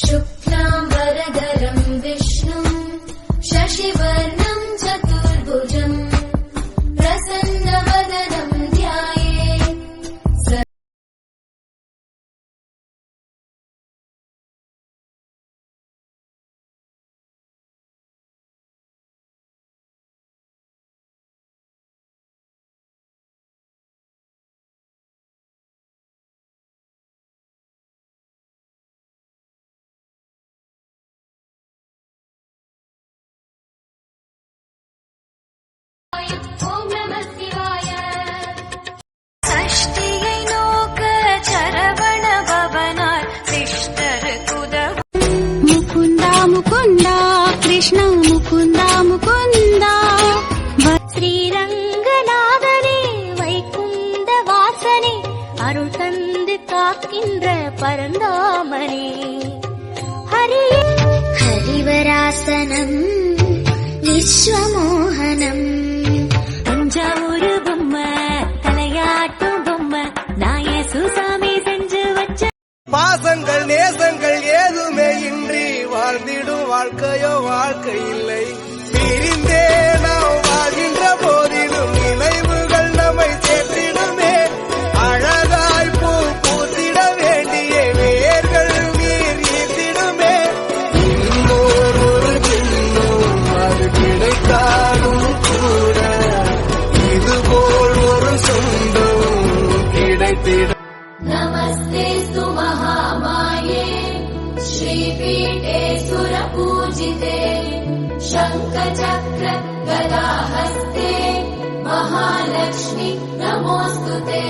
शुक्लाम्बरधरं विष्णुं शशिवर्णं चतुर्भुजं प्रसन्नवदनं ध्यायेत्। ஓம் நம சிவாய. சஷ்டியை நோக்க சரவண பவனார் சிஷ்டர் குதவ முகுந்தா முகுந்தா கிருஷ்ண முகுந்தா முகுந்தா ஸ்ரீரங்கநாதனே வைகுந்த வாசனே அருள் தந்து காக்கின்ற பரந்தாமனே ஹரிவராசனம் விஸ்வமோகனம் தஞ்சாவூர் பொம்மை தலையாட்டும் பொம்மை நான் சுசாமி செஞ்சு வச்ச பாசங்கள் நேசங்கள் ஏதுமே இன்றி வாழ்ந்திடும் வாழ்க்கையோ வாழ்க்கை இல்லை. பிரிந்தே நாம் வாழ்கின்ற போதிலும் நினைவுகள் நம்மை சேர்த்திடுமே. அழகாய் பூ பூத்திட வேண்டிய வேர்கள் நீர் ஈர்த்திடுமே. இன்னொரு ஒரு சின்னம் அது கிடைத்தாலும் கூட இதுபோல் ஒரு சொந்தம் கிடைத்திட. नमस्तेऽस्तु महामाये श्रीपीठे सुरपूजिते शङ्खचक्र गदाहस्ते महालक्ष्मी नमोऽस्तुते।